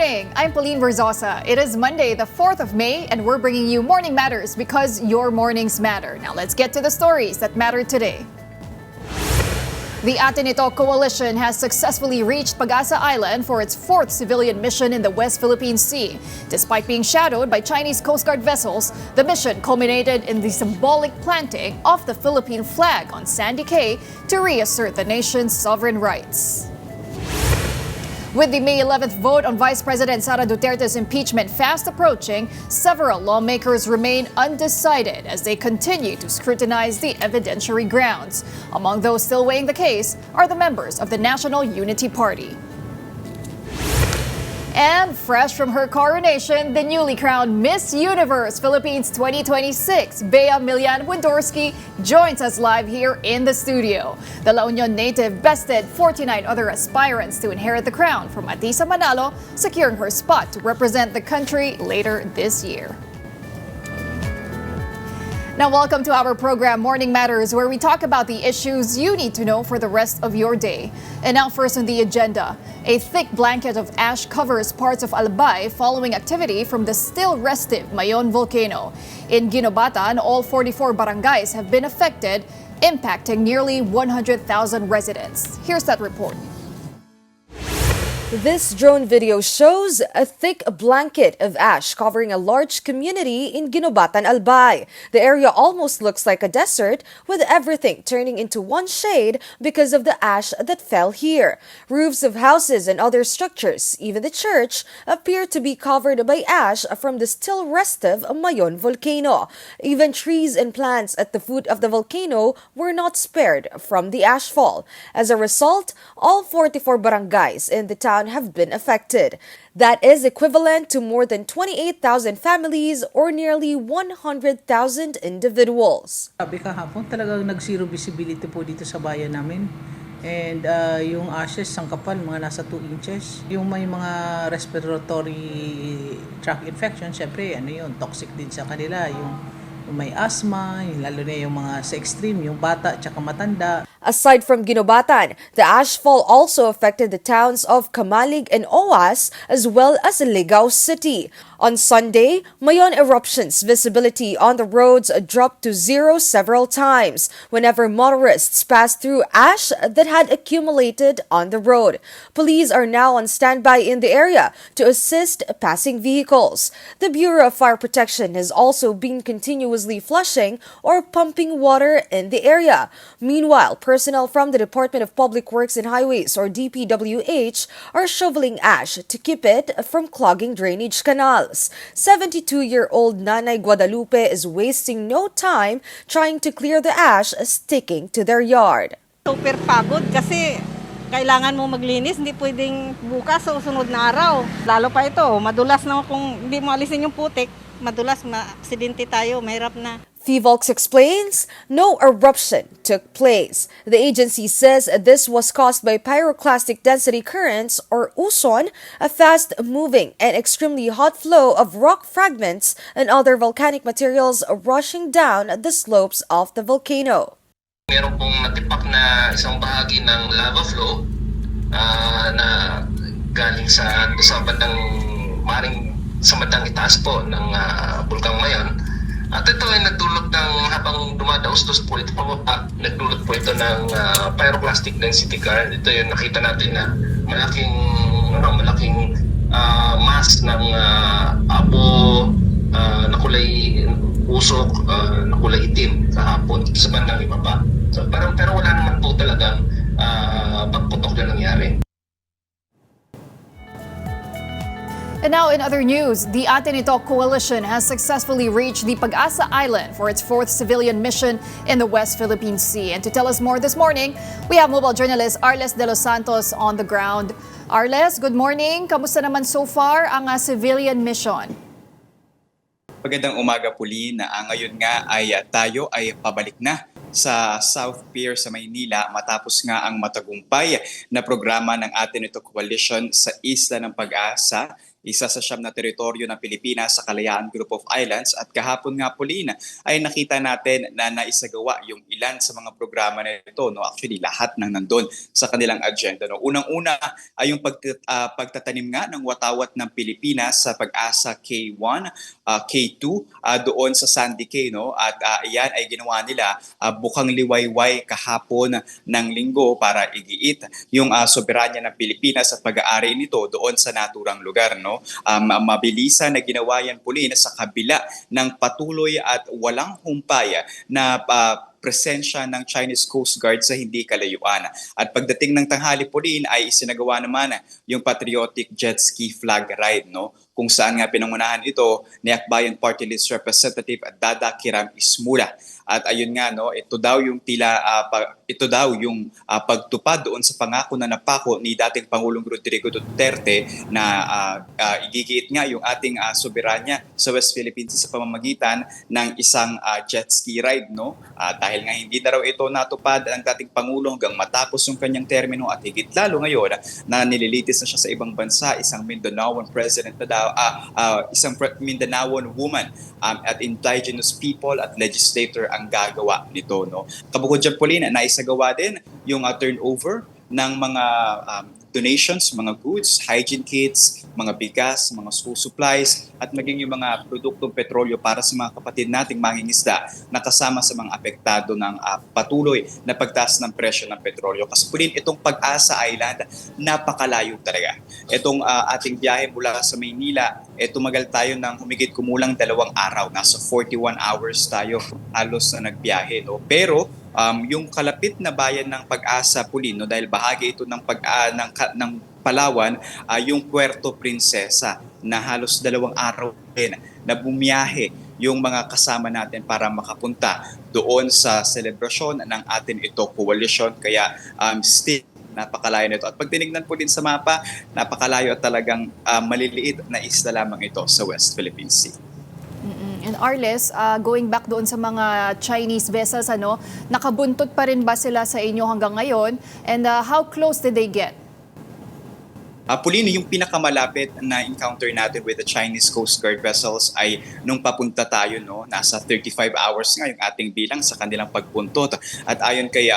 morning. I'm Pauline Verzosa. It is Monday, the 4th of May, and we're bringing you Morning Matters because your mornings matter. Now let's get to the stories that matter today. The Atin Ito coalition has successfully reached Pag-asa Island for its fourth civilian mission in the West Philippine Sea. Despite being shadowed by Chinese Coast Guard vessels, the mission culminated in the symbolic planting of the Philippine flag on Sandy Cay to reassert the nation's sovereign rights. With the May 11th vote on Vice President Sara Duterte's impeachment fast approaching, several lawmakers remain undecided as they continue to scrutinize the evidentiary grounds. Among those still weighing the case are the members of the National Unity Party. And fresh from her coronation, the newly crowned Miss Universe Philippines 2026, Bea Millan-Windorski, joins us live here in the studio. The La Union native bested 49 other aspirants to inherit the crown from Atisa Manalo, securing her spot to represent the country later this year. Now, welcome to our program, Morning Matters, where we talk about the issues you need to know for the rest of your day. And now, first on the agenda, a thick blanket of ash covers parts of Albay following activity from the still restive Mayon volcano. In Ginobatan, all 44 barangays have been affected, impacting nearly 100,000 residents. Here's that report. This drone video shows a thick blanket of ash covering a large community in Ginobatan, Albay. The area almost looks like a desert, with everything turning into one shade because of the ash that fell here. Roofs of houses and other structures, even the church, appear to be covered by ash from the still restive Mayon volcano. Even trees and plants at the foot of the volcano were not spared from the ashfall. As a result, all 44 barangays in the town have been affected. That is equivalent to more than 28,000 families or nearly 100,000 individuals. Sabi kahapon talagang nag-zero visibility po dito sa bayan namin. And yung ashes, sangkapal, mga nasa 2 inches. Yung may mga respiratory tract infection, syempre, toxic din sa kanila. Yung may asthma, lalo na yung mga sa extreme, yung bata at matanda. Aside from Ginobatan, the ashfall also affected the towns of Camalig and Oas as well as Ligao City. On Sunday, Mayon eruption's visibility on the roads dropped to zero several times whenever motorists passed through ash that had accumulated on the road. Police are now on standby in the area to assist passing vehicles. The Bureau of Fire Protection has also been continuously flushing or pumping water in the area. Meanwhile, personnel from the Department of Public Works and Highways or DPWH are shoveling ash to keep it from clogging drainage canals. 72-year-old Nanay Guadalupe is wasting no time trying to clear the ash sticking to their yard. Super pagod kasi kailangan mo maglinis, hindi pwedeng bukas o sunod na araw. Lalo pa ito, madulas na kung hindi mo alisin yung putik, madulas, ma-aksidente tayo, mahirap na. PHIVOLCS explains no eruption took place. The agency says this was caused by pyroclastic density currents or uson, a fast-moving and extremely hot flow of rock fragments and other volcanic materials rushing down the slopes of the volcano. Meron pong natipak na isang bahagi ng lava flow na galing sa bandang itaas po ng Bulkang Mayon. At ito ay nagdulot ng habang dumadaustos po ito pababa, nagdulot po ito ng pyroclastic density current. Ito yung nakita natin na malaking mass ng abo na kulay usok, na kulay itim kahapon sa bandang ibaba. So, pero wala naman po talagang pagputok na nangyari. And now in other news, the Atin Ito coalition has successfully reached the Pag-asa Island for its fourth civilian mission in the West Philippine Sea. And to tell us more this morning, we have mobile journalist Arles de los Santos on the ground. Arles, good morning. Kamusta naman so far ang civilian mission? Magandang umaga, Pauline. Ngayon nga ay tayo ay pabalik na sa South Pier sa Maynila matapos nga ang matagumpay na programa ng Atin Ito Coalition sa Isla ng Pag-asa isa sa siyam na teritoryo ng Pilipinas sa Kalayaan Group of Islands. At kahapon nga Pauline, ay nakita natin na naisagawa yung ilan sa mga programa na ito. No? Actually, lahat ng nandun sa kanilang agenda. No? Unang-una ay yung pagtatanim nga ng watawat ng Pilipinas sa Pag-asa K1, K2, doon sa Sandy Cay. No? At iyan ay ginawa nila bukang liwayway kahapon ng linggo para igiit yung soberanya ng Pilipinas at pag-aari nito doon sa naturang lugar. No? Mabilisan na ginawa yan Pauline sa kabila ng patuloy at walang humpay na presensya ng Chinese Coast Guard sa hindi kalayuan. At pagdating ng tanghali Pauline ay isinagawa naman yung patriotic jet ski flag ride, no? Kung saan nga pinangunahan ito ni Akbayan Party List Representative Dada Kiram Ismula. At ayun nga, no, ito daw yung pagtupad doon sa pangako na napako ni dating Pangulong Rodrigo Duterte na igigiit nga yung ating soberanya sa West Philippines sa pamamagitan ng isang jet ski ride, no? Dahil nga hindi na raw ito natupad ng dating Pangulo hanggang matapos yung kanyang termino at higit lalo ngayon na nililitis na siya sa ibang bansa, isang Mindanaoan president na daw, isang Mindanaoan woman at indigenous people at legislator ang gagawa nito. No? Kabukod dyan, Pauline, naisagawa din yung turnover ng mga donations, mga goods, hygiene kits, mga bigas, mga school supplies, at maging yung mga produktong petrolyo para sa mga kapatid nating mangingisda na kasama sa mga apektado ng patuloy na pagtaas ng presyo ng petrolyo. Kasi Pauline, itong Pag-asa Island, napakalayo talaga. Itong ating biyahe mula sa Maynila, tumagal tayo ng humigit kumulang 2 araw. Nasa 41 hours tayo halos na nagbiyahe. No? Pero yung kalapit na bayan ng Pag-asa, Pauline, no, dahil bahagi ito ng Palawan, yung Puerto Princesa na halos 2 araw din na bumiyahe yung mga kasama natin para makapunta doon sa selebrasyon ng Atin Ito Coalition. Kaya still napakalayo nito. At pag tinignan po din sa mapa, napakalayo at talagang maliliit na isla lamang ito sa West Philippine Sea. And Arles, going back doon sa mga Chinese vessels, nakabuntot pa rin ba sila sa inyo hanggang ngayon? And how close did they get? Pauline, yung pinakamalapit na encounter natin with the Chinese Coast Guard vessels ay nung papunta tayo, no, nasa 35 hours nga yung ating bilang sa kanilang pagpuntot. At ayon kay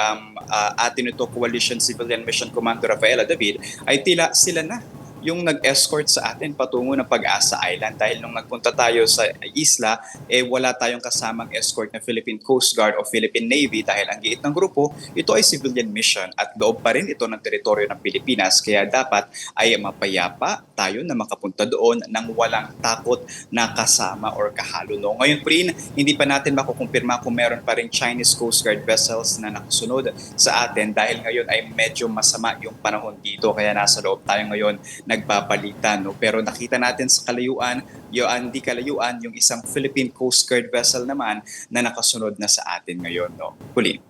Atin Ito Coalition Civilian Mission Commander Rafaela David, ay tila sila na yung nag-escort sa atin patungo ng Pag-asa Island dahil nung nagpunta tayo sa isla, wala tayong kasamang escort ng Philippine Coast Guard o Philippine Navy dahil ang giit ng grupo, ito ay civilian mission at loob pa rin ito ng teritoryo ng Pilipinas kaya dapat ay mapayapa tayo na makapunta doon nang walang takot na kasama or kahalo. No? Ngayon po rin, hindi pa natin makukumpirma kung meron pa rin Chinese Coast Guard vessels na nakasunod sa atin dahil ngayon ay medyo masama yung panahon dito kaya nasa loob tayo ngayon nagpapalitan. No? Pero nakita natin sa kalayuan, hindi kalayuan, yung isang Philippine Coast Guard vessel naman na nakasunod na sa atin ngayon. No? Pauline.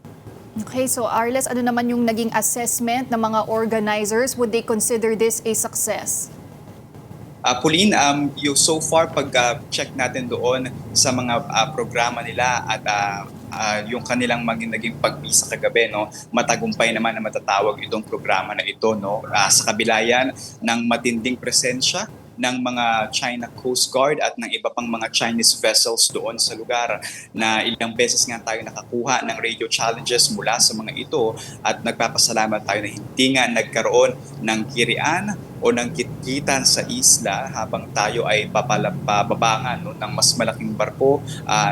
Okay, so Arles, ano naman yung naging assessment ng mga organizers? Would they consider this a success? Pauline, so far pag-check natin doon sa mga programa nila at yung kanilang naging pagbisa kagabi, no, matagumpay naman na matatawag itong programa na ito, no, sa kabila yan ng matinding presensya ng mga China Coast Guard at ng iba pang mga Chinese vessels doon sa lugar na ilang beses nga tayo nakakuha ng radio challenges mula sa mga ito at nagpapasalamat tayo na hindi nga nagkaroon ng kirian o ng kitkitan sa isla habang tayo ay pababangan, no, ng mas malaking barko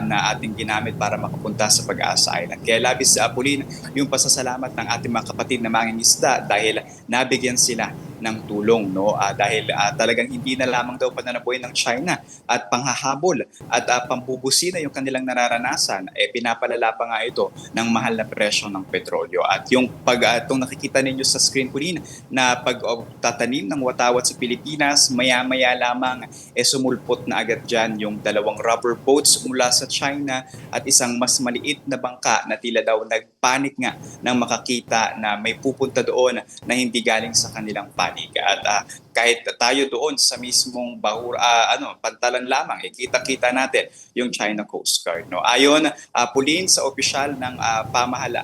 na ating ginamit para makapunta sa Pag-asa Island. Kaya labis Pauline, yung pasasalamat ng ating mga kapatid na mangingisda dahil nabigyan sila ng tulong, no, dahil talagang hindi na lamang daw pananabuhay ng China at panghahabol at pambubusina yung kanilang nararanasan, pinapalala pa nga ito ng mahal na presyo ng petrolyo. At yung itong nakikita ninyo sa screen po rin na pagtatanim ng watawat sa Pilipinas, maya-maya lamang sumulpot na agad dyan yung 2 rubber boats mula sa China at isang mas maliit na bangka na tila daw nagpanik nga nang makakita na may pupunta doon na hindi galing sa kanilang panig. At kahit tayo doon sa mismong pantalan lamang, kita-kita natin yung China Coast Guard. No? Ayon, Pauline, sa opisyal ng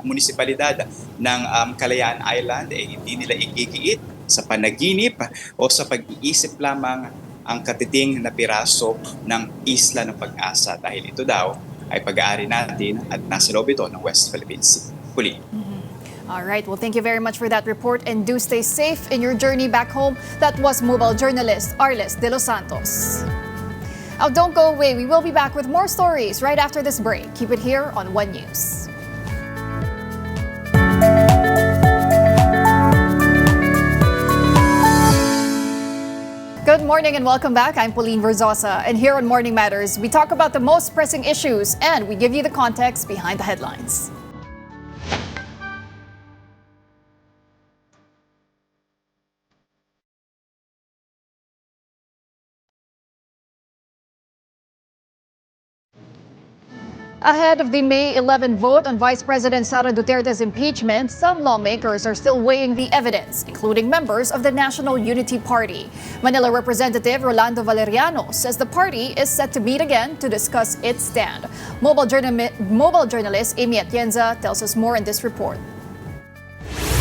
munisipalidad ng Kalayaan Island, hindi nila igigiit sa panaginip o sa pag-iisip lamang ang katiting na piraso ng Isla ng Pag-asa dahil ito daw ay pag-aari natin at nasa loob ito ng West Philippine Sea. Pauline. All right, well, thank you very much for that report and do stay safe in your journey back home. That was mobile journalist Arles de los Santos. Oh, don't go away. We will be back with more stories right after this break. Keep it here on One News. Good morning and welcome back. I'm Pauline Verzosa, and here on Morning Matters, we talk about the most pressing issues and we give you the context behind the headlines. Ahead of the May 11 vote on Vice President Sara Duterte's impeachment, some lawmakers are still weighing the evidence, including members of the National Unity Party. Manila Representative Rolando Valeriano says the party is set to meet again to discuss its stand. Mobile journalist Amy Atienza tells us more in this report.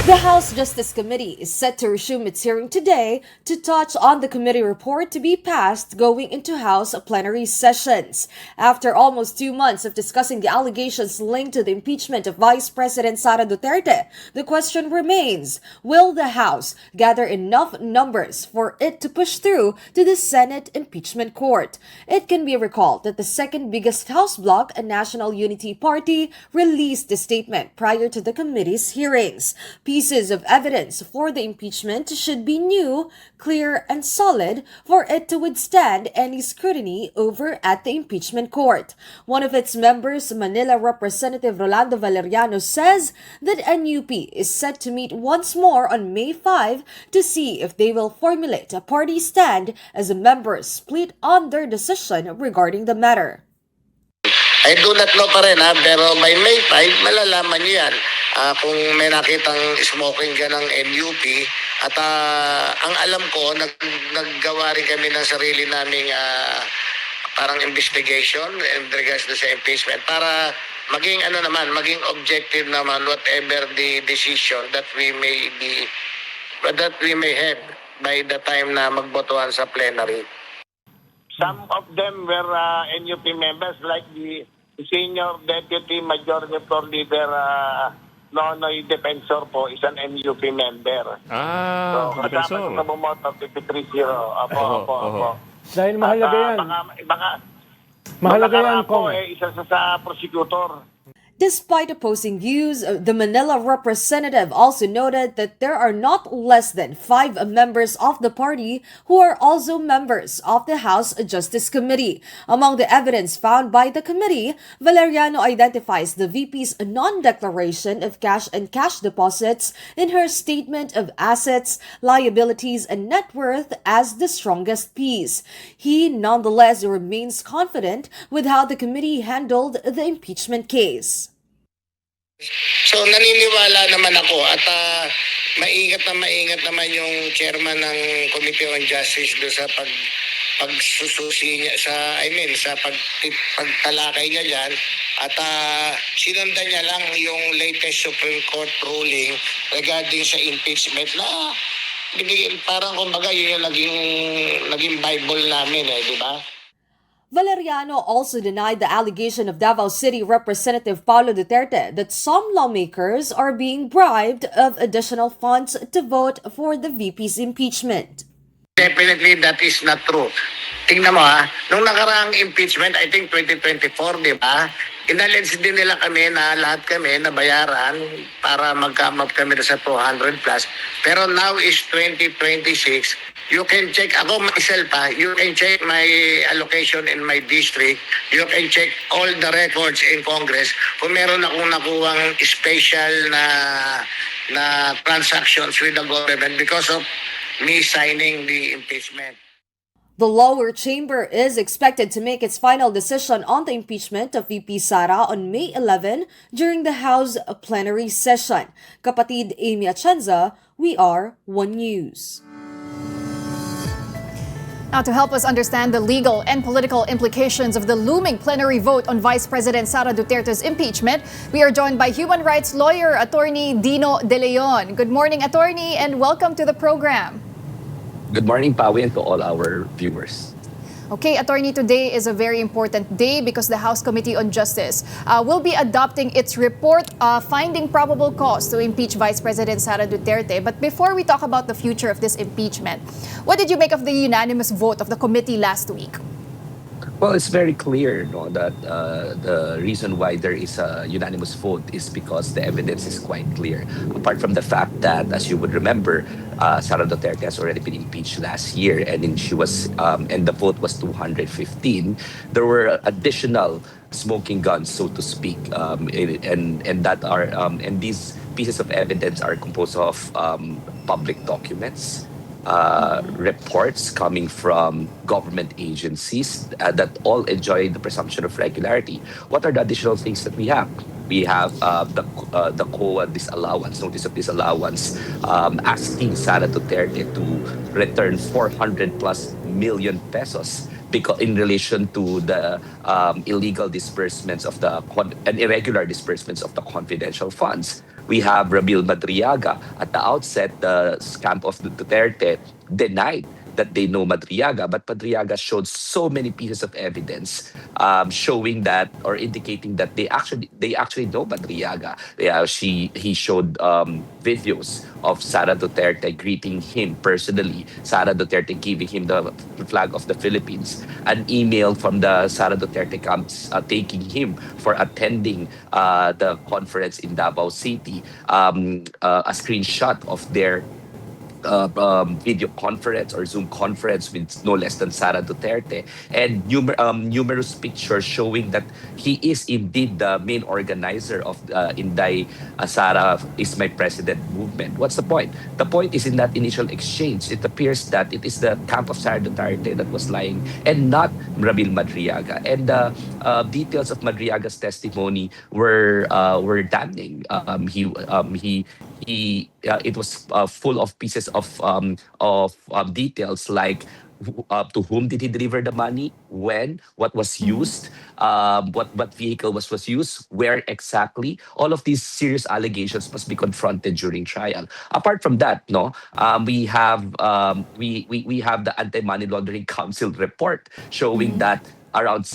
The House Justice Committee is set to resume its hearing today to touch on the committee report to be passed going into House plenary sessions. After almost 2 months of discussing the allegations linked to the impeachment of Vice President Sara Duterte, the question remains, will the House gather enough numbers for it to push through to the Senate impeachment court? It can be recalled that the second biggest House bloc, a National Unity Party, released a statement prior to the committee's hearings. Pieces of evidence for the impeachment should be new, clear, and solid for it to withstand any scrutiny over at the impeachment court. One of its members, Manila Representative Rolando Valeriano, says that NUP is set to meet once more on May 5 to see if they will formulate a party stand as the members split on their decision regarding the matter. I do not know pa rin pero by May 5, malalaman niyo yan kung may nakitang smoking ka ng NUP. At ang alam ko, naggawa rin kami ng sarili naming parang investigation in regards to sa impeachment para maging maging objective naman whatever the decision that we may have by the time na magbotohan sa plenary. Some of them were NUP members, like the Senior Deputy Majority Floor Leader Nonoy Defensor po is an NUP member. So, Defensor. kasama sa bumoto 53-0. Apo. Dahil mahalaga yan. Mahalaga yan, po, Kong. isa sa prosecutor. Despite opposing views, the Manila representative also noted that there are not less than 5 members of the party who are also members of the House Justice Committee. Among the evidence found by the committee, Valeriano identifies the VP's non-declaration of cash and cash deposits in her statement of assets, liabilities, and net worth as the strongest piece. He nonetheless remains confident with how the committee handled the impeachment case. So naniniwala naman ako at maingat naman yung chairman ng Committee on Justice do sa pagsususi niya sa pagtalakay niya diyan at sinundan niya lang yung latest Supreme Court ruling regarding sa impeachment na parang kumbaga yun yung naging Bible namin di ba? Valeriano also denied the allegation of Davao City Representative Paulo Duterte that some lawmakers are being bribed of additional funds to vote for the VP's impeachment. Definitely that is not true. Tingnan mo nung nakaraang impeachment, I think 2024, di ba? Inalens din nila kami na lahat kami nabayaran para mag-come up kami sa 200 plus. Pero now is 2026. You can check, ako myself you can check my allocation in my district. You can check all the records in Congress. Kung meron akong nakuwang special na transactions with the government because of me signing the impeachment. The lower chamber is expected to make its final decision on the impeachment of VP Sara on May 11 during the House plenary session. Kapatid Amy Atienza, we are One News. Now, to help us understand the legal and political implications of the looming plenary vote on Vice President Sara Duterte's impeachment, we are joined by human rights lawyer, Attorney Dino De Leon. Good morning, Attorney, and welcome to the program. Good morning, Pawi, and to all our viewers. Okay, Attorney, today is a very important day because the House Committee on Justice will be adopting its report finding probable cause to impeach Vice President Sara Duterte. But before we talk about the future of this impeachment, what did you make of the unanimous vote of the committee last week? Well, it's very clear, no, that the reason why there is a unanimous vote is because the evidence is quite clear. Apart from the fact that, as you would remember, Sara Duterte has already been impeached last year, and then and the vote was 215. There were additional smoking guns, so to speak, and these pieces of evidence are composed of public documents, reports coming from government agencies that all enjoy the presumption of regularity. What are the additional things that we have? We have the COA disallowance, notice of disallowance, asking Sara Duterte to return 400 plus million pesos because in relation to the illegal disbursements of and irregular disbursements of the confidential funds. We have Rabil Madriaga. At the outset, the camp of Duterte denied that they know Madriaga, but Madriaga showed so many pieces of evidence showing that or indicating that they actually know Madriaga. He showed videos of Sara Duterte greeting him personally, Sara Duterte giving him the flag of the Philippines, an email from the Sara Duterte camps taking him for attending the conference in Davao City, a screenshot of their video conference or Zoom conference with no less than Sara Duterte, and numerous pictures showing that he is indeed the main organizer of Inday Sara is my president movement. What's the point? The point is in that initial exchange, it appears that it is the camp of Sara Duterte that was lying and not Rabil Madriaga. And the details of Madriaga's testimony were damning. It was full of pieces of details like to whom did he deliver the money, when, what was used, what vehicle was used, where exactly. All of these serious allegations must be confronted during trial. Apart from that, no, we have the Anti-Money Laundering Council report showing that around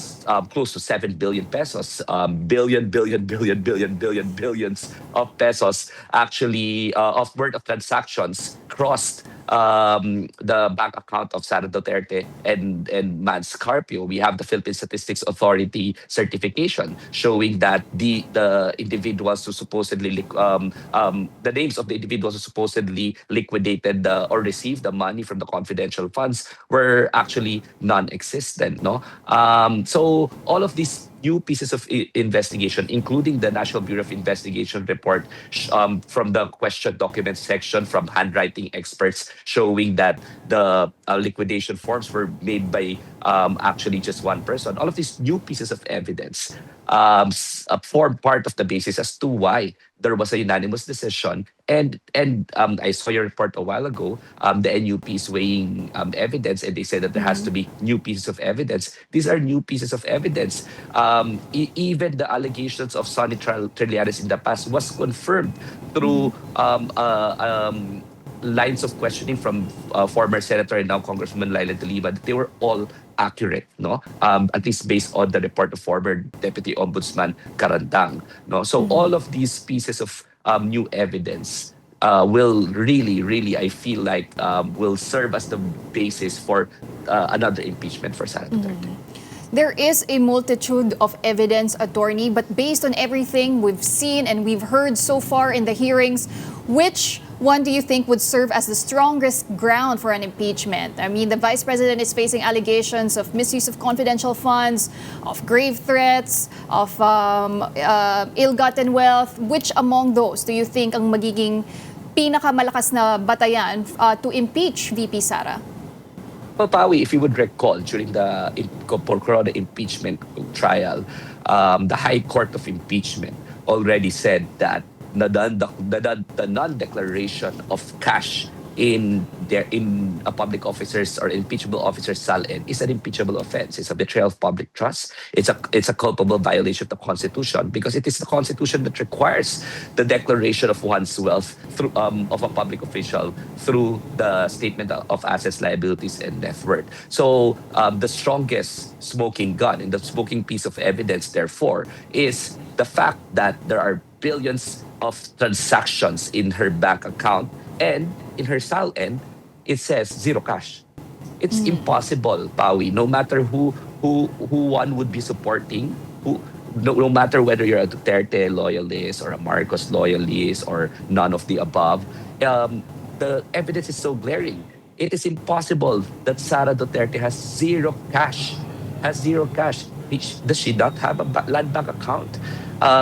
close to 7 billion pesos, billions of pesos actually of worth of transactions crossed the bank account of Sara Duterte and Mans Carpio. We have the Philippine Statistics Authority certification showing that the individuals who the names of the individuals who supposedly liquidated or received the money from the confidential funds were actually non-existent. No, so all of these new pieces of investigation, including the National Bureau of Investigation report from the question document section, from handwriting experts showing that the liquidation forms were made by actually just one person. All of these new pieces of evidence form part of the basis as to why there was a unanimous decision. And I saw your report a while ago. The NUP is weighing evidence, and they said that there has to be new pieces of evidence. These are new pieces of evidence. Even the allegations of Sonny Trillanes in the past was confirmed through lines of questioning from former Senator and now Congressman Laila de Lima, that they were all accurate, no? At least based on the report of former Deputy Ombudsman Karandang, no? So all of these pieces of new evidence will really, I feel like, will serve as the basis for another impeachment for Sara Duterte. There is a multitude of evidence, attorney, but based on everything we've seen and we've heard so far in the hearings, which one do you think would serve as the strongest ground for an impeachment? I mean, the Vice President is facing allegations of misuse of confidential funds, of grave threats, of ill-gotten wealth. Which among those do you think ang magiging pinakamalakas na batayan to impeach VP Sara? Well, Pawi, if you would recall, during the Corona impeachment trial, the High Court of Impeachment already said that the non-declaration of cash in a public officer's or impeachable officer's salin is an impeachable offense. It's a betrayal of public trust. It's a culpable violation of the Constitution because it is the Constitution that requires the declaration of one's wealth through of a public official through the statement of assets, liabilities, and net worth. So the strongest smoking gun and the smoking piece of evidence, therefore, is the fact that there are billions of transactions in her bank account, and in her SAL-N, it says zero cash. It's impossible, Pawi. No matter who one would be supporting, no matter whether you're a Duterte loyalist or a Marcos loyalist or none of the above, the evidence is so glaring. It is impossible that Sara Duterte has zero cash. Has zero cash. Does she not have a land bank account?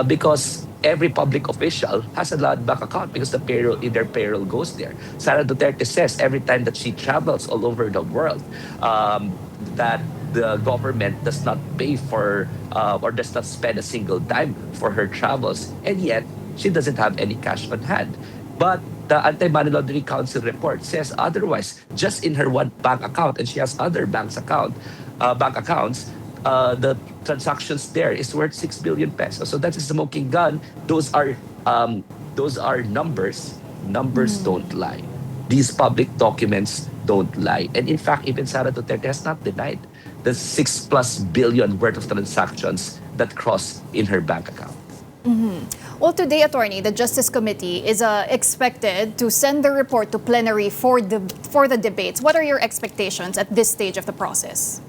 Because every public official has a land bank account because their payroll goes there. Sara Duterte says every time that she travels all over the world, that the government does not pay for or does not spend a single dime for her travels, and yet she doesn't have any cash on hand. But the Anti-Money Laundering Council report says otherwise. Just in her one bank account, and she has other bank accounts, the transactions there is worth 6 billion pesos. So that's a smoking gun. Those are numbers. Numbers don't lie. These public documents don't lie. And in fact, even Sara Duterte has not denied the 6+ billion worth of transactions that cross in her bank account. Well, today, Attorney, the Justice Committee is expected to send the report to plenary for the debates. What are your expectations at this stage of the process?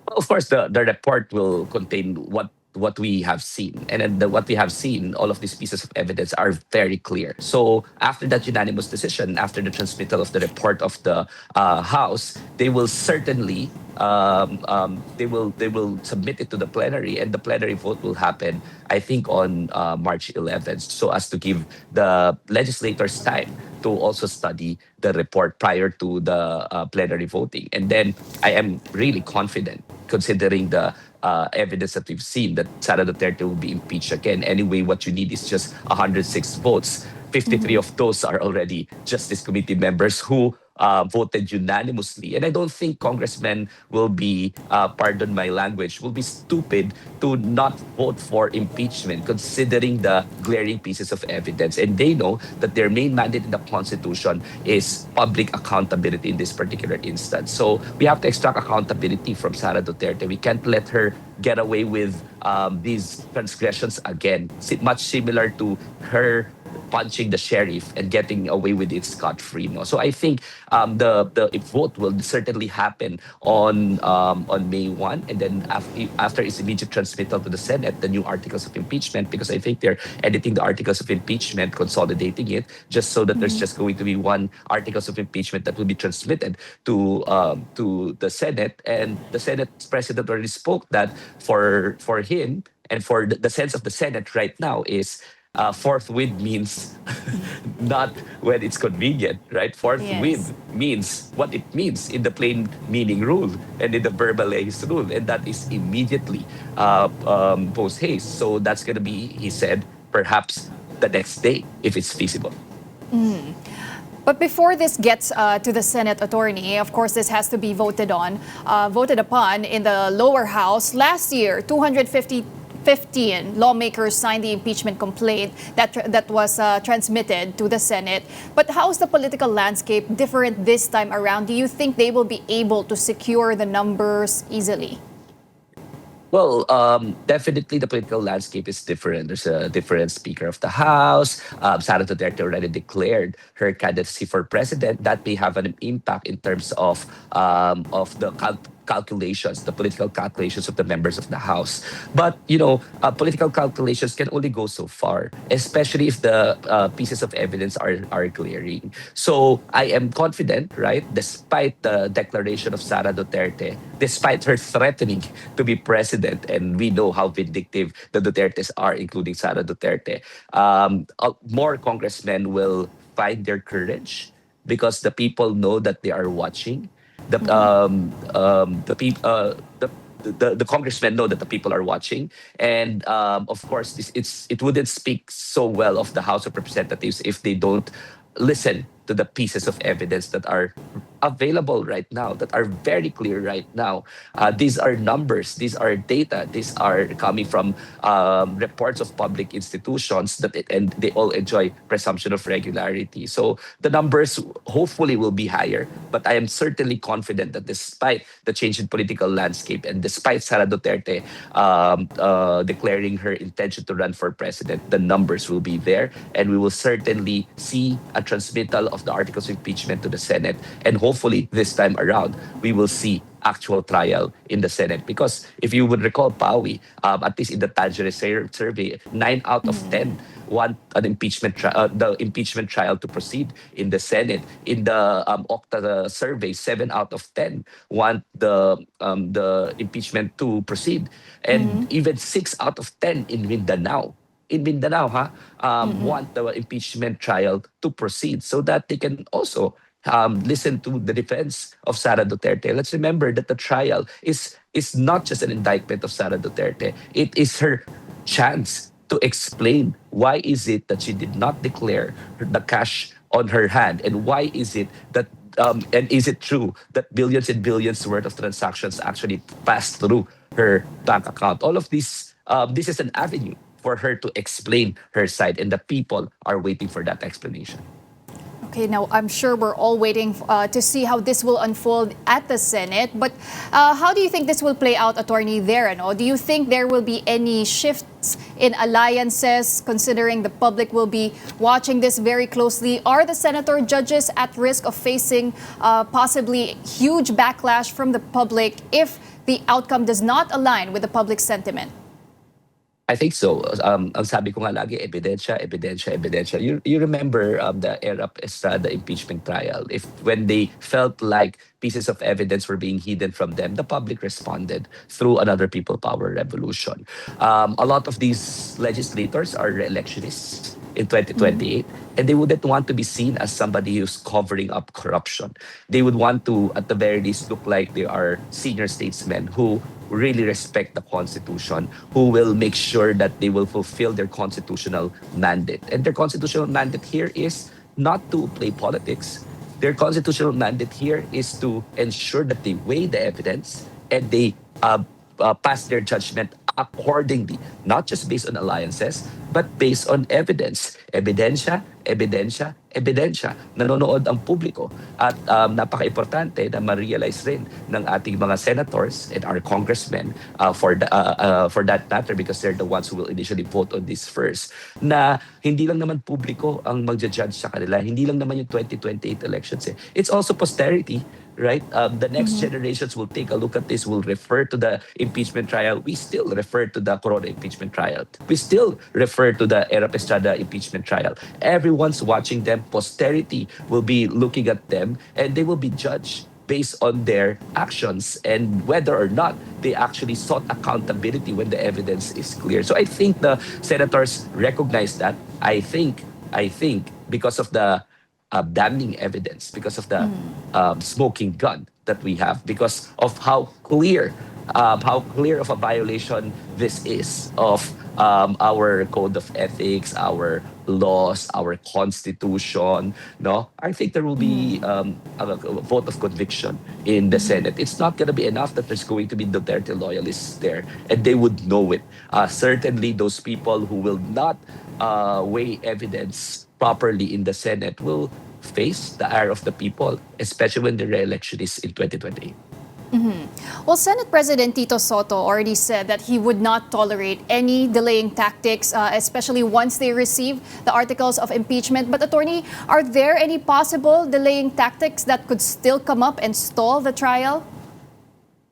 Well, of course, the report will contain what we have seen. And then what we have seen, all of these pieces of evidence are very clear. So after that unanimous decision, after the transmittal of the report of the House, they will certainly they will submit it to the plenary, and the plenary vote will happen, I think, on March 11th, so as to give the legislators time to also study the report prior to the plenary voting. And then I am really confident, considering the evidence that we've seen, that Sara Duterte will be impeached again. Anyway, what you need is just 106 votes. 53 of those are already Justice Committee members who voted unanimously. And I don't think congressmen will be, pardon my language, will be stupid to not vote for impeachment, considering the glaring pieces of evidence. And they know that their main mandate in the Constitution is public accountability in this particular instance. So we have to extract accountability from Sara Duterte. We can't let her get away with these transgressions again, much similar to her punching the sheriff and getting away with it scot-free. No? So I think the vote will certainly happen on May 1, and then after its immediate transmittal to the Senate, the new articles of impeachment, because I think they're editing the articles of impeachment, consolidating it, just so that there's just going to be one articles of impeachment that will be transmitted to the Senate. And the Senate president already spoke that for him and for the sense of the Senate right now is forthwith means not when it's convenient, right? Forthwith means what it means in the plain meaning rule and in the verbal haste rule, and that is immediately post haste. So that's going to be, he said, perhaps the next day if it's feasible. But before this gets to the Senate, Attorney, of course, this has to be voted upon in the lower house. Last year, 215 lawmakers signed the impeachment complaint that was transmitted to the Senate. But how is the political landscape different this time around? Do you think they will be able to secure the numbers easily? Well, definitely the political landscape is different. There's a different Speaker of the House. Sara Duterte already declared her candidacy for president. That may have an impact in terms of the calculations, the political calculations of the members of the House. But, political calculations can only go so far, especially if the pieces of evidence are glaring. So I am confident, right, despite the declaration of Sara Duterte, despite her threatening to be president, and we know how vindictive the Dutertes are, including Sara Duterte, more congressmen will find their courage because the people know that they are watching. The congressmen know that the people are watching, and of course, it wouldn't speak so well of the House of Representatives if they don't listen to the pieces of evidence that are available right now, that are very clear right now. These are numbers, these are data, these are coming from reports of public institutions and they all enjoy presumption of regularity. So the numbers hopefully will be higher, but I am certainly confident that despite the change in political landscape and despite Sara Duterte declaring her intention to run for president, the numbers will be there, and we will certainly see a transmittal of the articles of impeachment to the Senate, and hopefully this time around we will see actual trial in the Senate. Because if you would recall, Pawi, at least in the Tangerine survey, 9 out of 10 want an the impeachment trial to proceed in the Senate. In the Okta survey, 7 out of 10 want the impeachment to proceed, and even 6 out of 10 in Mindanao. In Mindanao, want the impeachment trial to proceed so that they can also listen to the defense of Sara Duterte. Let's remember that the trial is not just an indictment of Sara Duterte. It is her chance to explain why is it that she did not declare the cash on her hand, and why is it that and is it true that billions and billions worth of transactions actually passed through her bank account? All of this, this is an avenue for her to explain her side, and the people are waiting for that explanation. Okay, now I'm sure we're all waiting to see how this will unfold at the Senate. But how do you think this will play out, Attorney there? Do you think there will be any shifts in alliances, considering the public will be watching this very closely? Are the senator judges at risk of facing possibly huge backlash from the public if the outcome does not align with the public sentiment? I think so. Ang sabi ko nga lagi, ebidensya, ebidensya, ebidensya. You remember the era of Estrada impeachment trial. When they felt like pieces of evidence were being hidden from them, the public responded through another people power revolution. A lot of these legislators are re-electionists in 2028, and they wouldn't want to be seen as somebody who's covering up corruption. They would want to, at the very least, look like they are senior statesmen who really respect the Constitution, who will make sure that they will fulfill their constitutional mandate. And their constitutional mandate here is not to play politics. Their constitutional mandate here is to ensure that they weigh the evidence and they pass their judgment accordingly, not just based on alliances, but based on evidence. Ebidensya, ebidensya, ebidensya. Nanonood ang publiko. At napaka-importante na ma-realize rin ng ating mga senators and our congressmen for that matter, because they're the ones who will initially vote on this first, na hindi lang naman publiko ang magja-judge sa kanila. Hindi lang naman yung 2028 elections. It's also posterity. Right? The next generations will take a look at this, will refer to the impeachment trial. We still refer to the Corona impeachment trial. We still refer to the Era Estrada impeachment trial. Everyone's watching them. Posterity will be looking at them, and they will be judged based on their actions and whether or not they actually sought accountability when the evidence is clear. So I think the senators recognize that. I think because of the damning evidence, because of the smoking gun that we have, because of how clear of a violation this is of our code of ethics, our laws, our constitution. No, I think there will be a vote of conviction in the Senate. It's not going to be enough that there's going to be Duterte loyalists there, and they would know it. Certainly, those people who will not weigh evidence properly in the Senate will face the ire of the people, especially when the re-election is in 2028. Well, Senate President Tito Soto already said that he would not tolerate any delaying tactics, especially once they receive the articles of impeachment. But Attorney, are there any possible delaying tactics that could still come up and stall the trial?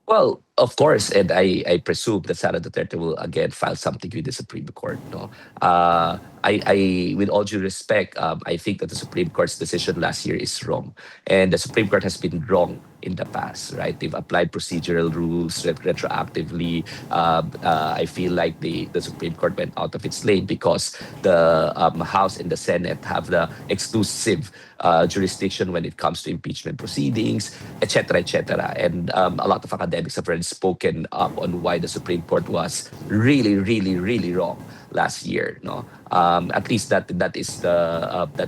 Well, of course, and I presume that Sara Duterte will again file something with the Supreme Court. No, I with all due respect, I think that the Supreme Court's decision last year is wrong, and the Supreme Court has been wrong in the past. Right, they've applied procedural rules retroactively. I feel like the Supreme Court went out of its lane because the House and the Senate have the exclusive jurisdiction when it comes to impeachment proceedings, etc., etc. And a lot of academics have already spoken up on why the Supreme Court was really, really, really wrong. last year. No, at least that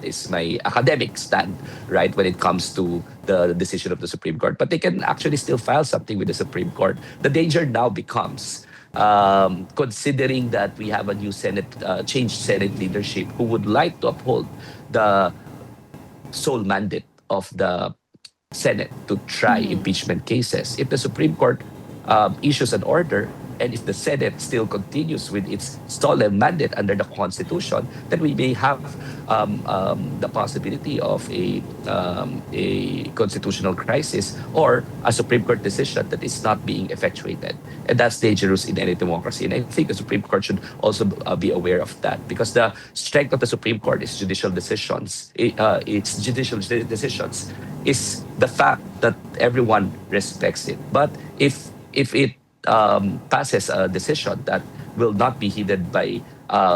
is my academic stand, right, when it comes to the decision of the Supreme Court. But they can actually still file something with the Supreme Court. The danger now becomes, considering that we have a new Senate, changed Senate leadership who would like to uphold the sole mandate of the Senate to try impeachment cases. If the Supreme Court issues an order, and if the Senate still continues with its solemn mandate under the Constitution, then we may have the possibility of a constitutional crisis or a Supreme Court decision that is not being effectuated. And that's dangerous in any democracy. And I think the Supreme Court should also be aware of that, because the strength of the Supreme Court is judicial decisions. Its judicial decisions is the fact that everyone respects it. But if it passes a decision that will not be heeded by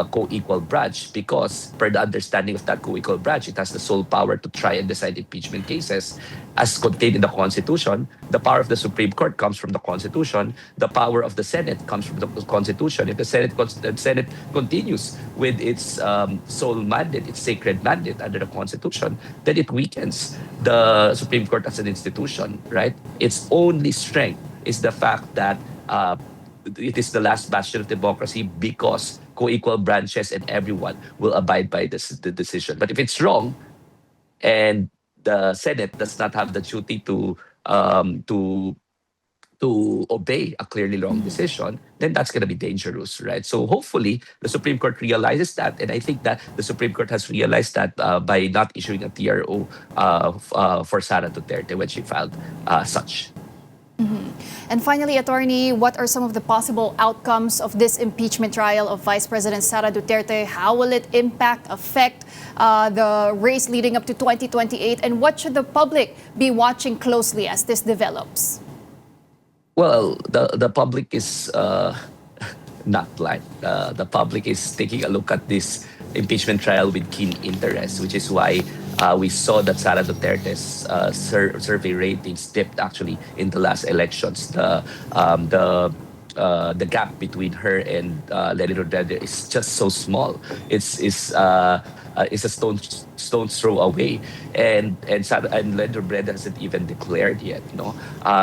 co-equal branch, because per the understanding of that co-equal branch, it has the sole power to try and decide impeachment cases as contained in the Constitution. The power of the Supreme Court comes from the Constitution. The power of the Senate comes from the Constitution. If the Senate continues with its sole mandate, its sacred mandate under the Constitution, then it weakens the Supreme Court as an institution, right? Its only strength is the fact that it is the last bastion of democracy, because co-equal branches and everyone will abide by the decision. But if it's wrong, and the Senate does not have the duty to obey a clearly wrong decision, then that's going to be dangerous, right? So hopefully the Supreme Court realizes that, and I think that the Supreme Court has realized that by not issuing a TRO for Sara Duterte when she filed such. And finally, Attorney, what are some of the possible outcomes of this impeachment trial of Vice President Sara Duterte? How will it affect the race leading up to 2028? And what should the public be watching closely as this develops? Well, the public is not blind. The public is taking a look at this impeachment trial with keen interest, which is why we saw that Sara Duterte's survey ratings dipped actually in the last elections. The gap between her and Lenny Robredo is just so small. It's a stone's throw away, and Lenny Robredo hasn't even declared yet. No,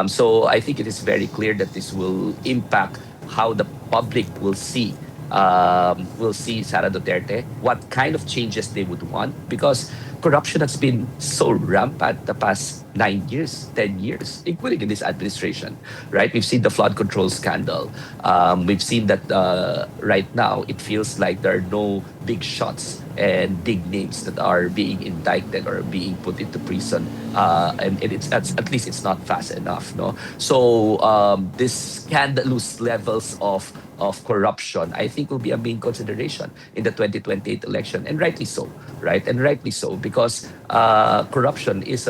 so I think it is very clear that this will impact how the public will see Sara Duterte, what kind of changes they would want, because corruption has been so rampant the past 9 years, 10 years, including in this administration, right? We've seen the flood control scandal. We've seen that right now it feels like there are no big shots and big names that are being indicted or being put into prison, and it's at least it's not fast enough, no. So this scandalous levels of corruption, I think, will be a main consideration in the 2028 election, and rightly so, right? And rightly so, because corruption is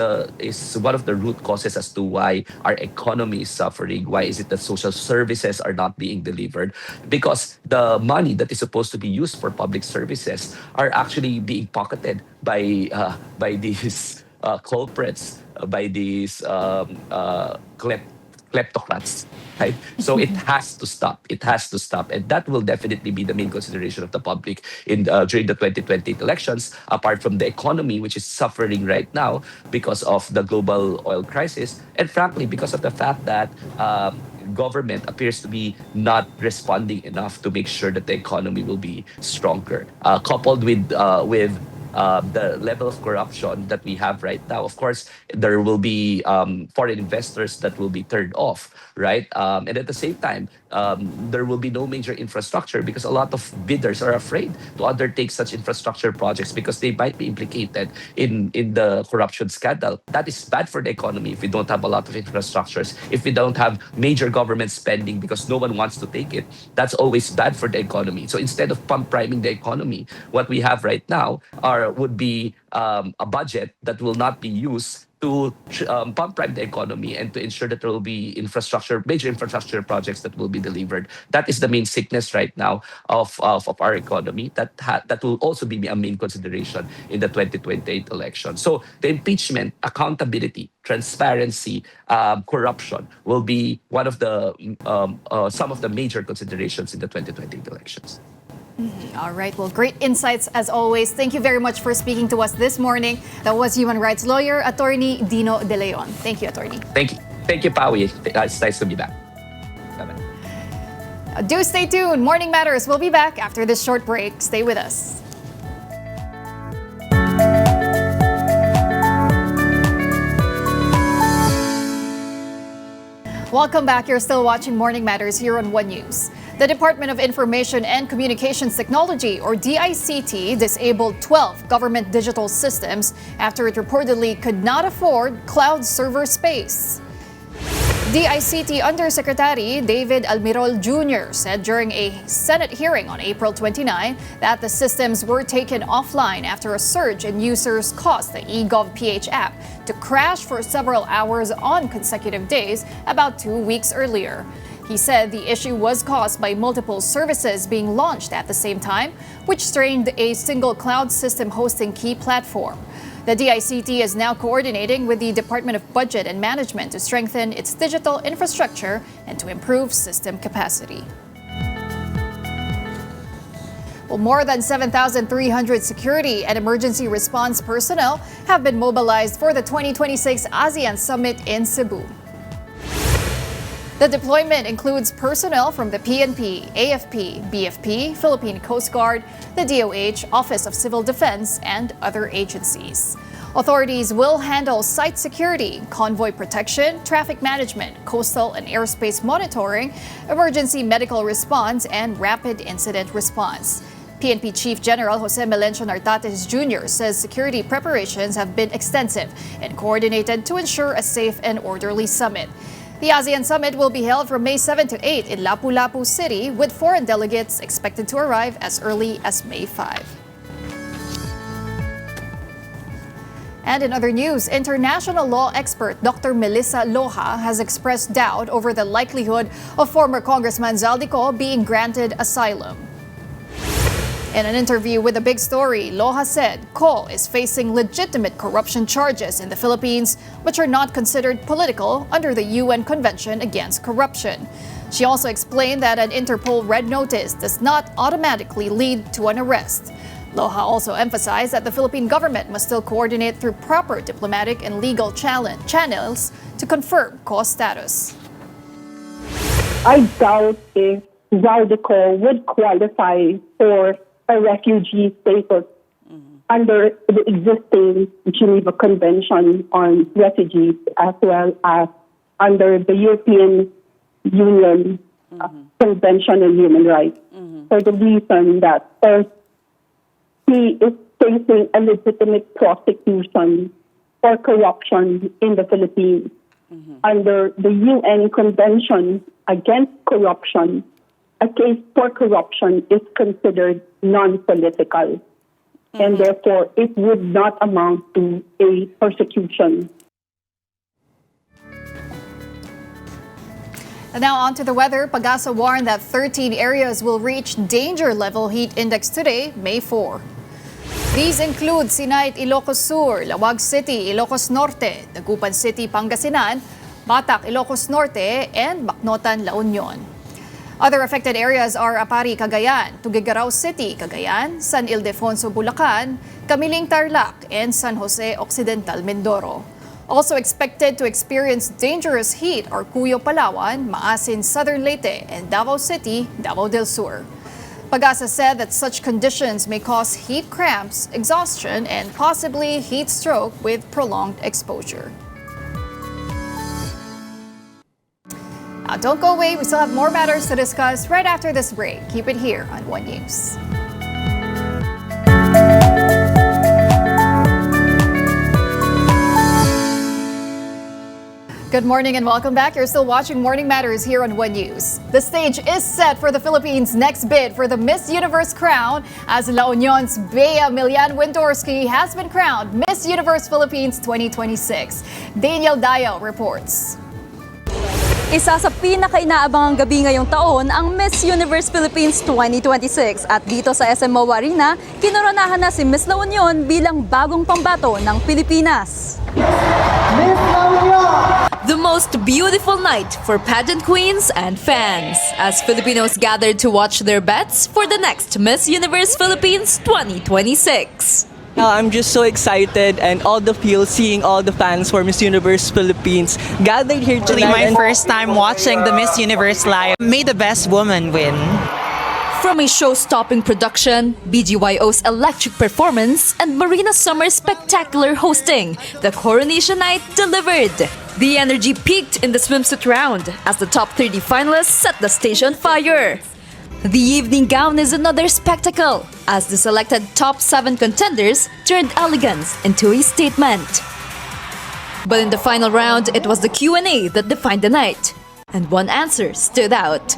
one of the root causes as to why our economy is suffering. Why is it that social services are not being delivered? Because the money that is supposed to be used for public services are actually being pocketed by these culprits, by these kleptocrats, right? So it has to stop. It has to stop, and that will definitely be the main consideration of the public in during the 2028 elections. Apart from the economy, which is suffering right now because of the global oil crisis, and frankly, because of the fact that government appears to be not responding enough to make sure that the economy will be stronger, coupled with the level of corruption that we have right now. Of course, there will be foreign investors that will be turned off, right? And at the same time, there will be no major infrastructure because a lot of bidders are afraid to undertake such infrastructure projects because they might be implicated in the corruption scandal. That is bad for the economy if we don't have a lot of infrastructures, if we don't have major government spending because no one wants to take it. That's always bad for the economy. So instead of pump priming the economy, what we have right now would be a budget that will not be used to pump prime the economy and to ensure that there will be major infrastructure projects that will be delivered. That is the main sickness right now of our economy. That will also be a main consideration in the 2028 election. So the impeachment, accountability, transparency, corruption will be one of the some of the major considerations in the 2028 elections. All right, well, great insights as always. Thank you very much for speaking to us this morning. That was human rights lawyer, Attorney Dino De Leon. Thank you, Attorney. Thank you, Pawi. It's nice to be back. Bye-bye. Do stay tuned. Morning Matters will be back after this short break. Stay with us. Welcome back. You're still watching Morning Matters here on One News. The Department of Information and Communications Technology, or DICT, disabled 12 government digital systems after it reportedly could not afford cloud server space. DICT Undersecretary David Almirol Jr. said during a Senate hearing on April 29 that the systems were taken offline after a surge in users caused the eGov.ph app to crash for several hours on consecutive days about 2 weeks earlier. He said the issue was caused by multiple services being launched at the same time, which strained a single cloud system hosting key platform. The DICT is now coordinating with the Department of Budget and Management to strengthen its digital infrastructure and to improve system capacity. Well, more than 7,300 security and emergency response personnel have been mobilized for the 2026 ASEAN Summit in Cebu. The deployment includes personnel from the PNP, AFP, BFP, Philippine Coast Guard, the DOH, Office of Civil Defense, and other agencies. Authorities will handle site security, convoy protection, traffic management, coastal and airspace monitoring, emergency medical response, and rapid incident response. PNP Chief General Jose Melencio Nartates Jr. says security preparations have been extensive and coordinated to ensure a safe and orderly summit. The ASEAN Summit will be held from May 7 to 8 in Lapu-Lapu City, with foreign delegates expected to arrive as early as May 5. And in other news, international law expert Dr. Melissa Loja has expressed doubt over the likelihood of former Congressman Zaldico being granted asylum. In an interview with The Big Story, Loja said Co is facing legitimate corruption charges in the Philippines, which are not considered political under the UN Convention Against Corruption. She also explained that an Interpol red notice does not automatically lead to an arrest. Loja also emphasized that the Philippine government must still coordinate through proper diplomatic and legal channels to confirm Co's status. I doubt if Zaldico would qualify for a refugee status under the existing Geneva Convention on Refugees, as well as under the European Union Convention on Human Rights, for the reason that first, he is facing a legitimate prosecution for corruption in the Philippines. Under the UN Convention Against Corruption, a case for corruption is considered non-political, and therefore it would not amount to a persecution. And now on to the weather. Pag-asa warned that 13 areas will reach danger level heat index today, May 4. These include Sinait, Ilocos Sur, Lawag City, Ilocos Norte, Dagupan City, Pangasinan, Batac, Ilocos Norte, and Bacnotan, La Union. Other affected areas are Apari, Cagayan, Tuguegarao City, Cagayan, San Ildefonso, Bulacan, Camiling, Tarlac, and San Jose Occidental, Mindoro. Also expected to experience dangerous heat are Cuyo, Palawan, Maasin, Southern Leyte, and Davao City, Davao del Sur. Pag-asa said that such conditions may cause heat cramps, exhaustion, and possibly heat stroke with prolonged exposure. Now, don't go away. We still have more matters to discuss right after this break. Keep it here on One News. Good morning and welcome back. You're still watching Morning Matters here on One News. The stage is set for the Philippines' next bid for the Miss Universe crown, as La Union's Bea Millan-Windorski has been crowned Miss Universe Philippines 2026. Daniel Dayo reports. Isa sa pinaka-inaabangang gabi ngayong taon ang Miss Universe Philippines 2026 at dito sa SMO Arena, kinoronahan na si Miss La Union bilang bagong pambato ng Pilipinas. Miss La Union! the most beautiful night for pageant queens and fans as Filipinos gathered to watch their bets for the next Miss Universe Philippines 2026. I'm just so excited and all the feel seeing all the fans for Miss Universe Philippines gathered here Actually, tonight. my first time watching the Miss Universe live. May the best woman win. From a show-stopping production, BGYO's electric performance, and Marina Summer's spectacular hosting, the coronation night delivered. The energy peaked in the swimsuit round as the top 30 finalists set the stage on fire. The evening gown is another spectacle as the selected top 7 contenders turned elegance into a statement. But in the final round, it was the Q&A that defined the night, and one answer stood out.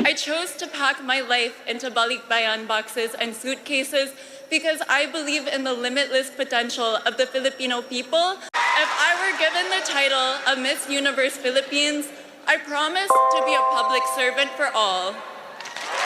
I chose to pack my life into balikbayan boxes and suitcases because I believe in the limitless potential of the Filipino people. If I were given the title of Miss Universe Philippines, I promise to be a public servant for all.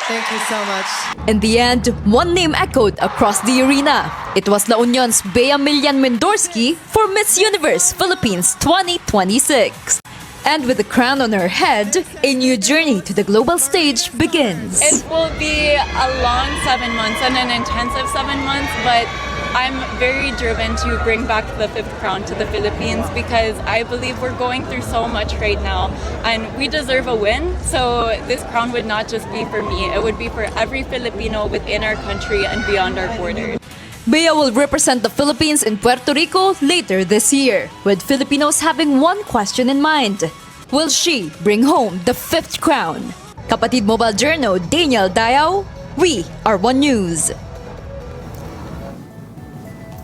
Thank you so much. In the end, one name echoed across the arena. It was La Union's Bea Millan-Windorski for Miss Universe Philippines 2026. And with the crown on her head, a new journey to the global stage begins. It will be a long 7 months and an intensive 7 months, but I'm very driven to bring back the 5th crown to the Philippines because I believe we're going through so much right now and we deserve a win. So this crown would not just be for me, it would be for every Filipino within our country and beyond our borders. Bea will represent the Philippines in Puerto Rico later this year, with Filipinos having one question in mind. Will she bring home the 5th crown? Kapatid Mobile Journal Daniel Dayao, we are One News.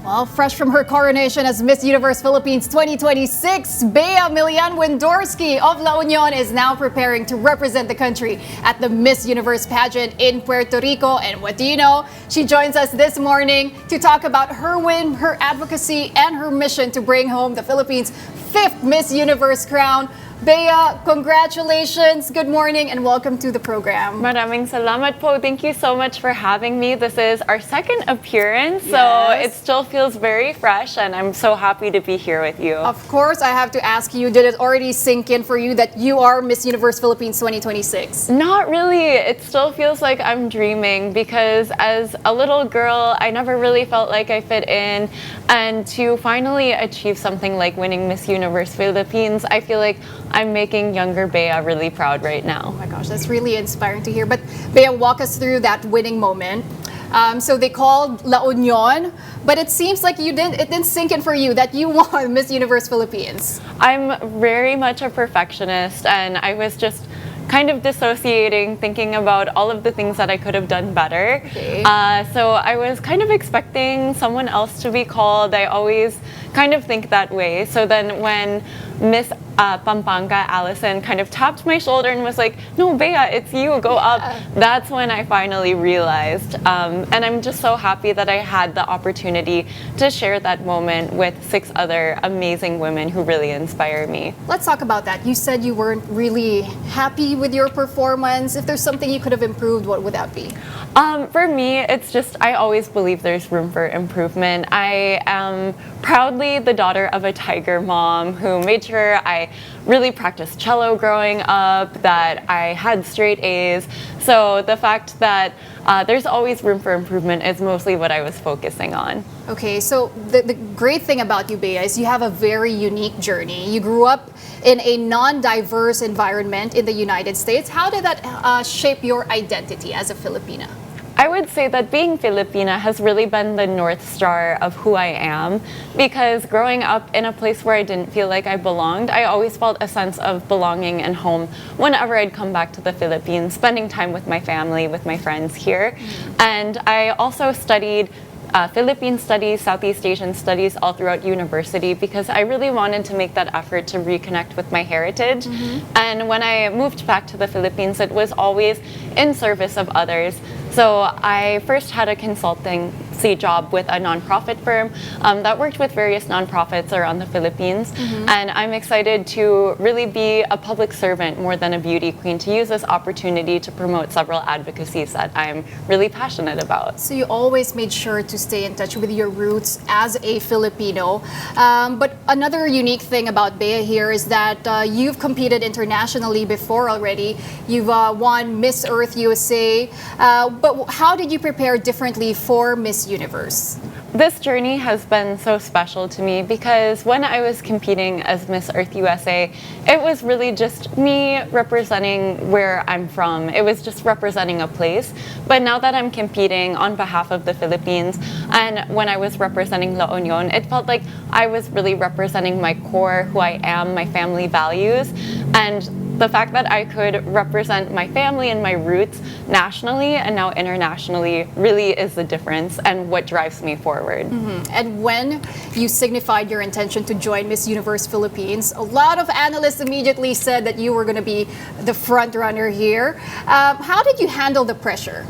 Well, fresh from her coronation as Miss Universe Philippines 2026, Bea Millan-Windorski of La Union is now preparing to represent the country at the Miss Universe pageant in Puerto Rico. And what do you know? She joins us this morning to talk about her win, her advocacy, and her mission to bring home the Philippines' 5th Miss Universe crown. Bea, congratulations, good morning, and welcome to the program. Maraming salamat po. Thank you so much for having me. This is our second appearance, so it still feels very fresh, and I'm so happy to be here with you. Of course, I have to ask you, did it already sink in for you that you are Miss Universe Philippines 2026? Not really. It still feels like I'm dreaming because as a little girl, I never really felt like I fit in, and to finally achieve something like winning Miss Universe Philippines, I feel like I'm making younger Bea really proud right now. Oh my gosh, that's really inspiring to hear. But Bea, walk us through that winning moment. So they called La Union, but it seems like it didn't sink in for you that you won Miss Universe Philippines. I'm very much a perfectionist, and I was just kind of dissociating, thinking about all of the things that I could have done better. Okay. So I was kind of expecting someone else to be called. I always kind of think that way. So then when Miss Pampanga Allison kind of tapped my shoulder and was like, "No, Bea, it's you, go up." That's when I finally realized. And I'm just so happy that I had the opportunity to share that moment with 6 other amazing women who really inspire me. Let's talk about that. You said you weren't really happy with your performance. If there's something you could have improved, what would that be? For me, it's just, I always believe there's room for improvement. I am proudly the daughter of a Tiger mom who made sure I really practiced cello growing up, that I had straight A's. So the fact that there's always room for improvement is mostly what I was focusing on. Okay, so the great thing about you, Bea, is you have a very unique journey. You grew up in a non-diverse environment in the United States. How did that shape your identity as a Filipina? I would say that being Filipina has really been the North Star of who I am, because growing up in a place where I didn't feel like I belonged, I always felt a sense of belonging and home whenever I'd come back to the Philippines, spending time with my family, with my friends here. And I also studied Philippine studies, Southeast Asian studies all throughout university because I really wanted to make that effort to reconnect with my heritage. And when I moved back to the Philippines, it was always in service of others. So I first had a consulting job with a nonprofit firm that worked with various nonprofits around the Philippines. And I'm excited to really be a public servant more than a beauty queen, to use this opportunity to promote several advocacies that I'm really passionate about. So you always made sure to stay in touch with your roots as a Filipino. But another unique thing about Bea here is that you've competed internationally before already. You've won Miss Earth USA. But how did you prepare differently for Miss Universe? This journey has been so special to me because when I was competing as Miss Earth USA, it was really just me representing where I'm from. It was just representing a place. But now that I'm competing on behalf of the Philippines, and when I was representing La Union, it felt like I was really representing my core, who I am, my family values, and the fact that I could represent my family and my roots nationally and now internationally really is the difference and what drives me forward. And when you signified your intention to join Miss Universe Philippines, a lot of analysts immediately said that you were going to be the front runner here. How did you handle the pressure?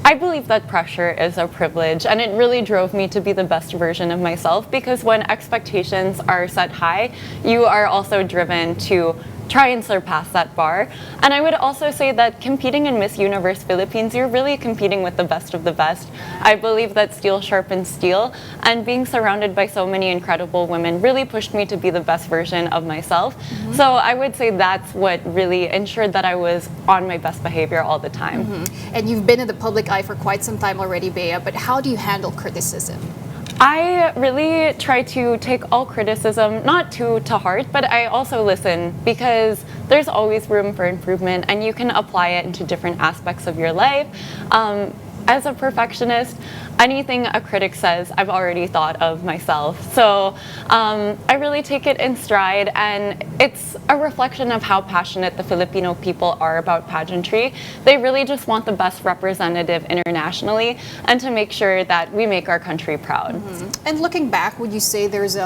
I believe that pressure is a privilege, and it really drove me to be the best version of myself, because when expectations are set high, you are also driven to try and surpass that bar. And I would also say that competing in Miss Universe Philippines, you're really competing with the best of the best. I believe that steel sharpens steel, and being surrounded by so many incredible women really pushed me to be the best version of myself. So I would say that's what really ensured that I was on my best behavior all the time. And you've been in the public eye for quite some time already, Bea, but how do you handle criticism? I really try to take all criticism, not to heart, but I also listen, because there's always room for improvement and you can apply it into different aspects of your life. As a perfectionist, anything a critic says, I've already thought of myself. So I really take it in stride, and it's a reflection of how passionate the Filipino people are about pageantry. They really just want the best representative internationally and to make sure that we make our country proud. And looking back, would you say there's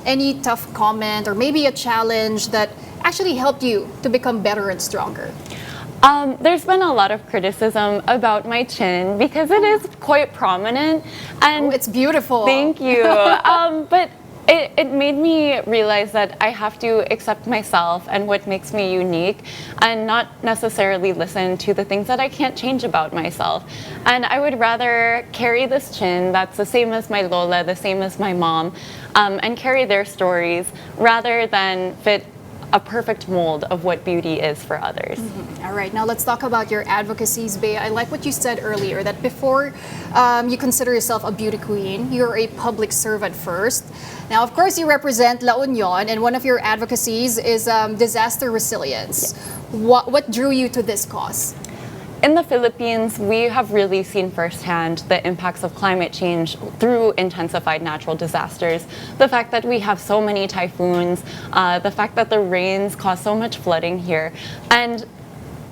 any tough comment or maybe a challenge that actually helped you to become better and stronger? There's been a lot of criticism about my chin because it is quite prominent, and it's beautiful. Thank you. But it made me realize that I have to accept myself and what makes me unique, and not necessarily listen to the things that I can't change about myself. And I would rather carry this chin that's the same as my Lola, the same as my mom, and carry their stories rather than fit a perfect mold of what beauty is for others. All right, now let's talk about your advocacies, Bea. I like what you said earlier, that before you consider yourself a beauty queen, you're a public servant first. Now, of course, you represent La Union, and one of your advocacies is disaster resilience. What drew you to this cause? In the Philippines, we have really seen firsthand the impacts of climate change through intensified natural disasters. The fact that we have so many typhoons, the fact that the rains cause so much flooding here. And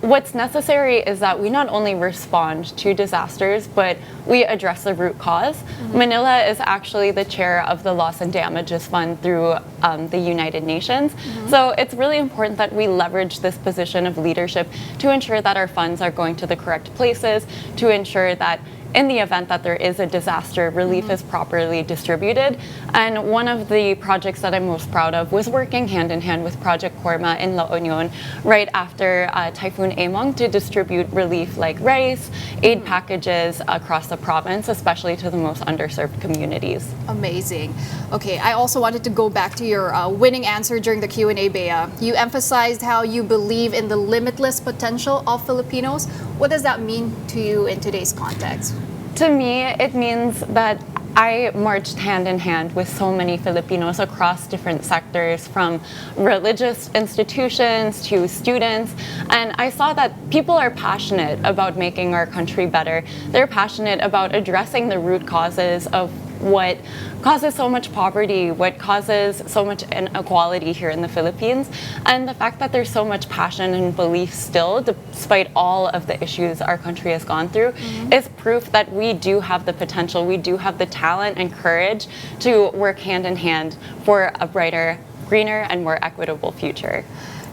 what's necessary is that we not only respond to disasters, but we address the root cause. Manila is actually the chair of the Loss and Damages Fund through the United Nations. So it's really important that we leverage this position of leadership to ensure that our funds are going to the correct places, to ensure that in the event that there is a disaster, relief is properly distributed. And one of the projects that I'm most proud of was working hand in hand with Project Korma in La Union right after Typhoon Among to distribute relief like rice, aid packages across the province, especially to the most underserved communities. Amazing. Okay, I also wanted to go back to your winning answer during the Q&A, Bea. You emphasized how you believe in the limitless potential of Filipinos. What does that mean to you in today's context? To me, it means that I marched hand in hand with so many Filipinos across different sectors, from religious institutions to students, and I saw that people are passionate about making our country better. They're passionate about addressing the root causes of what causes so much poverty, what causes so much inequality here in the Philippines. And the fact that there's so much passion and belief still, despite all of the issues our country has gone through, is proof that we do have the potential, we do have the talent and courage to work hand in hand for a brighter, greener, and more equitable future.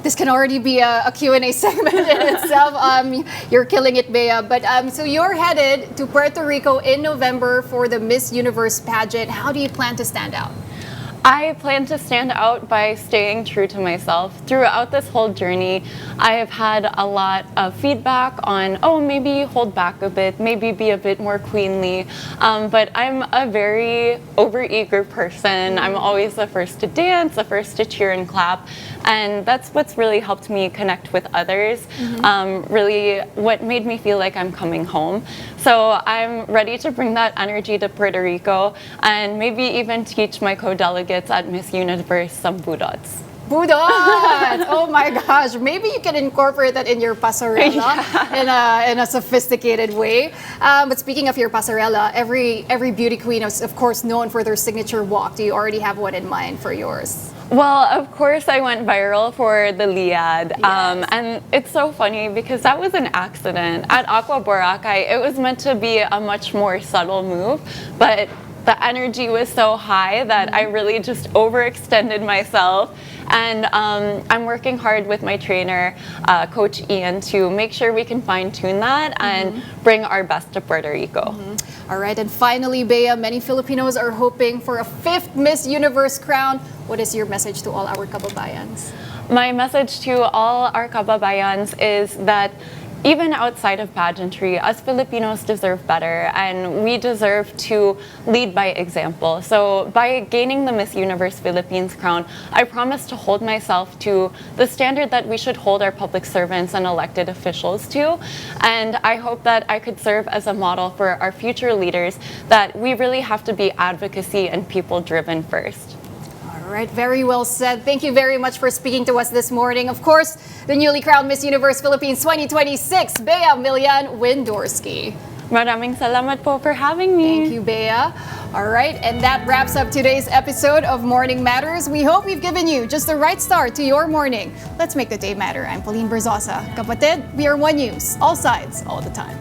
This can already be a Q&A segment in itself. You're killing it, Bea. But so you're headed to Puerto Rico in November for the Miss Universe pageant. How do you plan to stand out? I plan to stand out by staying true to myself. Throughout this whole journey, I have had a lot of feedback on, oh, maybe hold back a bit, maybe be a bit more queenly. But I'm a very overeager person. I'm always the first to dance, the first to cheer and clap. And that's what's really helped me connect with others. Really what made me feel like I'm coming home. So I'm ready to bring that energy to Puerto Rico and maybe even teach my co-delegates at Miss Universe some budots. Budots! Oh my gosh, maybe you can incorporate that in your pasarela in a sophisticated way. But speaking of your pasarela, every beauty queen is of course known for their signature walk. Do you already have one in mind for yours? Well, of course I went viral for the Liad. And it's so funny because that was an accident. At Aqua Boracay, it was meant to be a much more subtle move, but the energy was so high that I really just overextended myself. And I'm working hard with my trainer, Coach Ian, to make sure we can fine-tune that and bring our best to Puerto Rico. All right, and finally, Bea, many Filipinos are hoping for a 5th Miss Universe crown. What is your message to all our kababayans? My message to all our kababayans is that even outside of pageantry, us Filipinos deserve better, and we deserve to lead by example. So by gaining the Miss Universe Philippines crown, I promise to hold myself to the standard that we should hold our public servants and elected officials to. And I hope that I could serve as a model for our future leaders, that we really have to be advocacy and people-driven first. All right, very well said. Thank you very much for speaking to us this morning. Of course, the newly crowned Miss Universe Philippines 2026, Bea Millan-Windorski. Maraming salamat po for having me. Thank you, Bea. All right, and that wraps up today's episode of Morning Matters. We hope we've given you just the right start to your morning. Let's make the day matter. I'm Pauline Verzosa. Kapatid, we are One News, all sides, all the time.